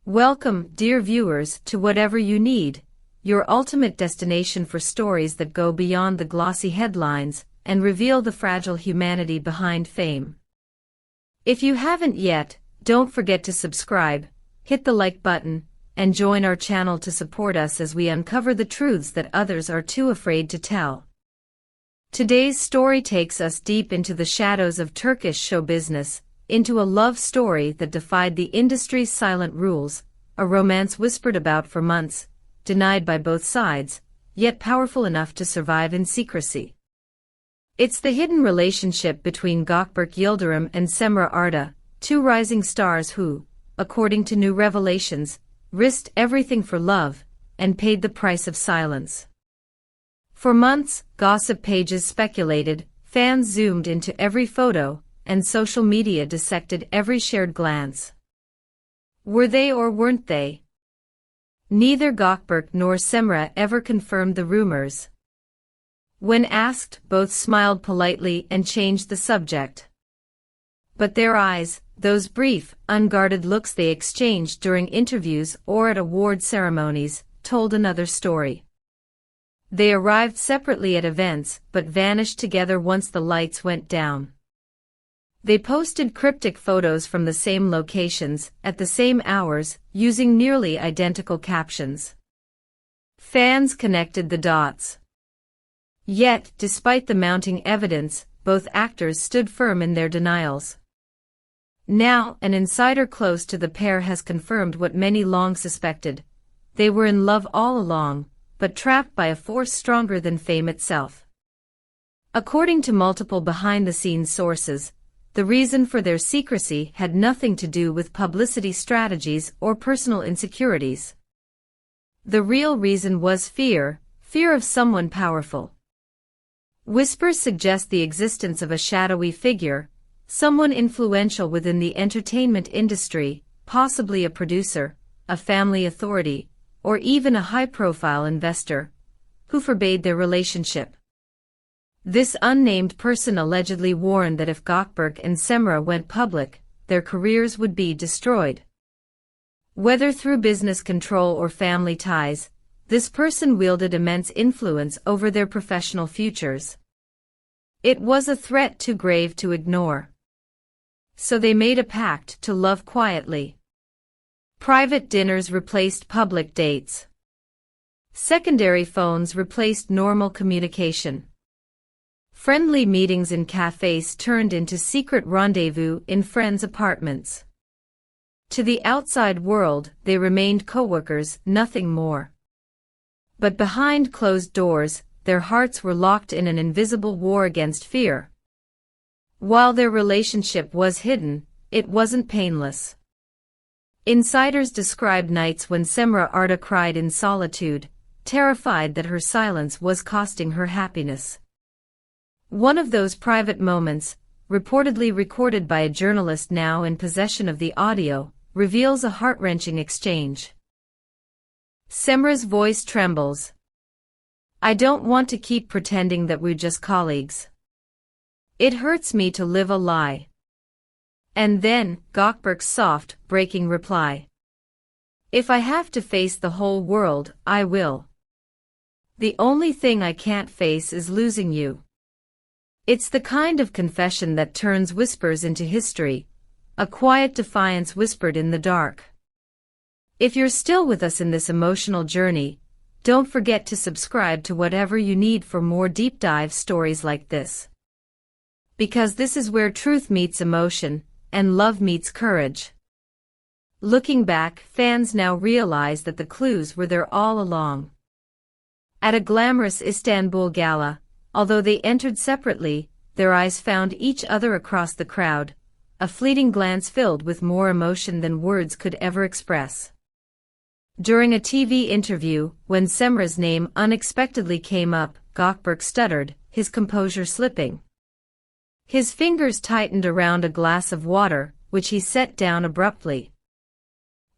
Welcome, dear viewers, to Whatever You Need, your ultimate destination for stories that go beyond the glossy headlines and reveal the fragile humanity behind fame. If you haven't yet, don't forget to subscribe, hit the like button, and join our channel to support us as we uncover the truths that others are too afraid to tell. Today's story takes us deep into the shadows of Turkish show business, into a love story that defied the industry's silent rules, a romance whispered about for months, denied by both sides, yet powerful enough to survive in secrecy. It's the hidden relationship between Gökberk Yıldırım and Cemre Arda, two rising stars who, according to new revelations, risked everything for love and paid the price of silence. For months, gossip pages speculated, fans zoomed into every photo, and social media dissected every shared glance. Were they or weren't they? Neither Gökberk nor Cemre ever confirmed the rumors. When asked, both smiled politely and changed the subject. But their eyes, those brief, unguarded looks they exchanged during interviews or at award ceremonies, told another story. They arrived separately at events but vanished together once the lights went down. They posted cryptic photos from the same locations, at the same hours, using nearly identical captions. Fans connected the dots. Yet, despite the mounting evidence, both actors stood firm in their denials. Now, an insider close to the pair has confirmed what many long suspected. They were in love all along, but trapped by a force stronger than fame itself. According to multiple behind-the-scenes sources, the reason for their secrecy had nothing to do with publicity strategies or personal insecurities. The real reason was fear of someone powerful. Whispers suggest the existence of a shadowy figure, someone influential within the entertainment industry, possibly a producer, a family authority, or even a high-profile investor, who forbade their relationship. This unnamed person allegedly warned that if Gökberk and Cemre went public, their careers would be destroyed. Whether through business control or family ties, this person wielded immense influence over their professional futures. It was a threat too grave to ignore. So they made a pact to love quietly. Private dinners replaced public dates. Secondary phones replaced normal communication. Friendly meetings in cafes turned into secret rendezvous in friends' apartments. To the outside world, they remained co-workers, nothing more. But behind closed doors, their hearts were locked in an invisible war against fear. While their relationship was hidden, it wasn't painless. Insiders described nights when Cemre Arda cried in solitude, terrified that her silence was costing her happiness. One of those private moments, reportedly recorded by a journalist now in possession of the audio, reveals a heart-wrenching exchange. Cemre's voice trembles. "I don't want to keep pretending that we're just colleagues. It hurts me to live a lie." And then, Gökberk's soft, breaking reply. "If I have to face the whole world, I will. The only thing I can't face is losing you." It's the kind of confession that turns whispers into history, a quiet defiance whispered in the dark. If you're still with us in this emotional journey, don't forget to subscribe to Whatever You Need for more deep dive stories like this. Because this is where truth meets emotion, and love meets courage. Looking back, fans now realize that the clues were there all along. At a glamorous Istanbul gala, although they entered separately, their eyes found each other across the crowd, a fleeting glance filled with more emotion than words could ever express. During a TV interview, when Cemre's name unexpectedly came up, Gökberk stuttered, his composure slipping. His fingers tightened around a glass of water, which he set down abruptly.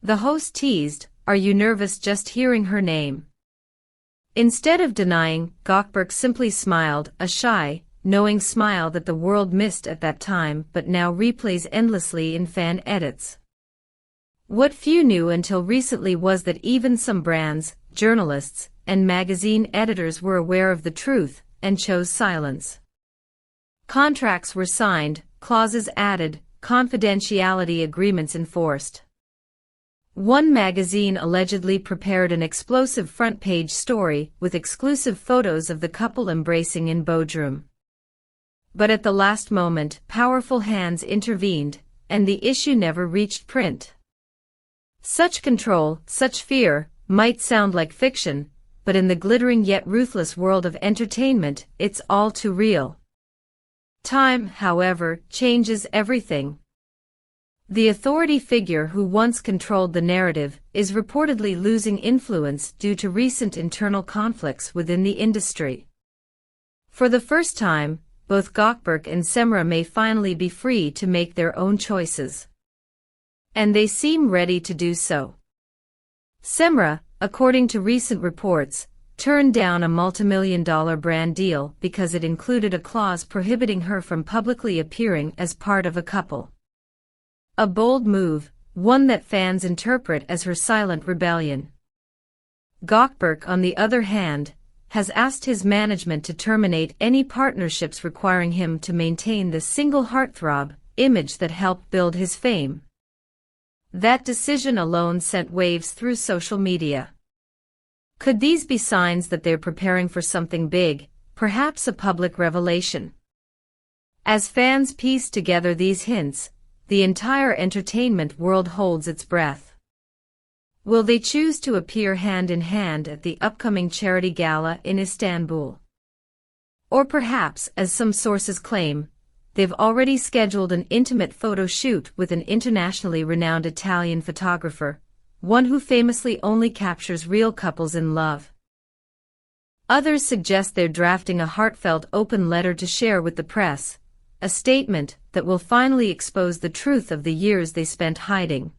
The host teased, "Are you nervous just hearing her name?" Instead of denying, Gökberk simply smiled, a shy, knowing smile that the world missed at that time but now replays endlessly in fan edits. What few knew until recently was that even some brands, journalists, and magazine editors were aware of the truth and chose silence. Contracts were signed, clauses added, confidentiality agreements enforced. One magazine allegedly prepared an explosive front-page story with exclusive photos of the couple embracing in Bodrum. But at the last moment, powerful hands intervened, and the issue never reached print. Such control, such fear, might sound like fiction, but in the glittering yet ruthless world of entertainment, it's all too real. Time, however, changes everything. The authority figure who once controlled the narrative is reportedly losing influence due to recent internal conflicts within the industry. For the first time, both Gökberk and Cemre may finally be free to make their own choices. And they seem ready to do so. Cemre, according to recent reports, turned down a multimillion-dollar brand deal because it included a clause prohibiting her from publicly appearing as part of a couple. A bold move, one that fans interpret as her silent rebellion. Gökberk, on the other hand, has asked his management to terminate any partnerships requiring him to maintain the single heartthrob image that helped build his fame. That decision alone sent waves through social media. Could these be signs that they're preparing for something big, perhaps a public revelation? As fans piece together these hints, the entire entertainment world holds its breath. Will they choose to appear hand in hand at the upcoming charity gala in Istanbul? Or perhaps, as some sources claim, they've already scheduled an intimate photo shoot with an internationally renowned Italian photographer, one who famously only captures real couples in love. Others suggest they're drafting a heartfelt open letter to share with the press, a statement that will finally expose the truth of the years they spent hiding.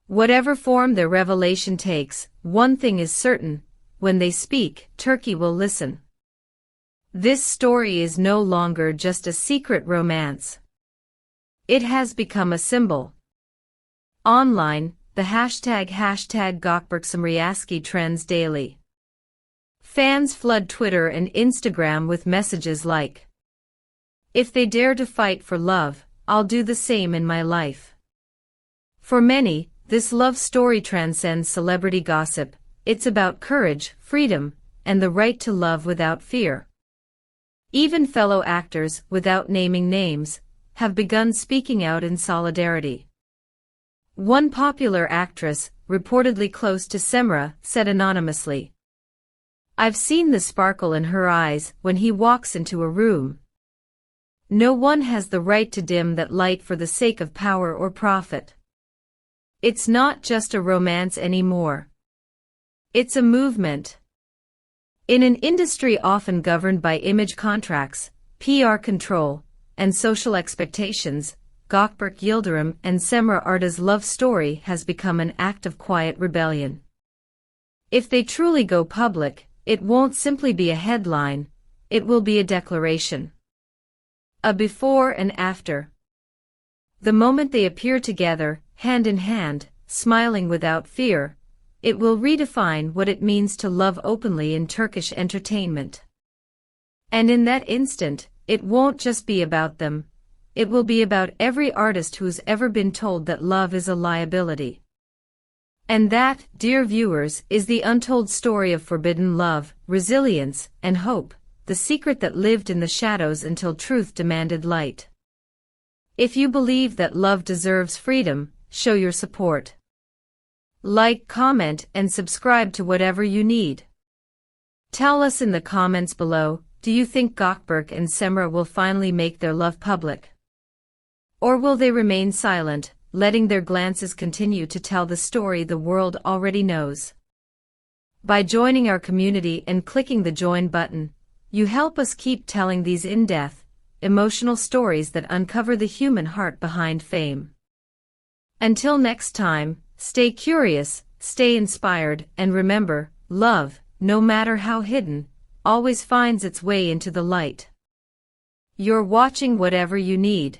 Whatever form their revelation takes, one thing is certain: when they speak, Turkey will listen. This story is no longer just a secret romance. It has become a symbol. Online, the hashtag #GökberkCemreaski trends daily. Fans flood Twitter and Instagram with messages like, "If they dare to fight for love, I'll do the same in my life." For many, this love story transcends celebrity gossip. It's about courage, freedom, and the right to love without fear. Even fellow actors, without naming names, have begun speaking out in solidarity. One popular actress, reportedly close to Cemre, said anonymously, "I've seen the sparkle in her eyes when he walks into a room. No one has the right to dim that light for the sake of power or profit. It's not just a romance anymore. It's a movement." In an industry often governed by image contracts, PR control, and social expectations, Gökberk Yıldırım and Cemre Arda's love story has become an act of quiet rebellion. If they truly go public, it won't simply be a headline, it will be a declaration. A before and after. The moment they appear together, hand in hand, smiling without fear, it will redefine what it means to love openly in Turkish entertainment. And in that instant, it won't just be about them, it will be about every artist who's ever been told that love is a liability. And that, dear viewers, is the untold story of forbidden love, resilience, and hope, the secret that lived in the shadows until truth demanded light. If you believe that love deserves freedom, show your support. Like, comment, and subscribe to whatever you need. Tell us in the comments below, do you think Gökberk and Cemre will finally make their love public? Or will they remain silent, letting their glances continue to tell the story the world already knows? By joining our community and clicking the join button, you help us keep telling these in-depth, emotional stories that uncover the human heart behind fame. Until next time, stay curious, stay inspired, and remember, love, no matter how hidden, always finds its way into the light. You're watching Whatever You Need.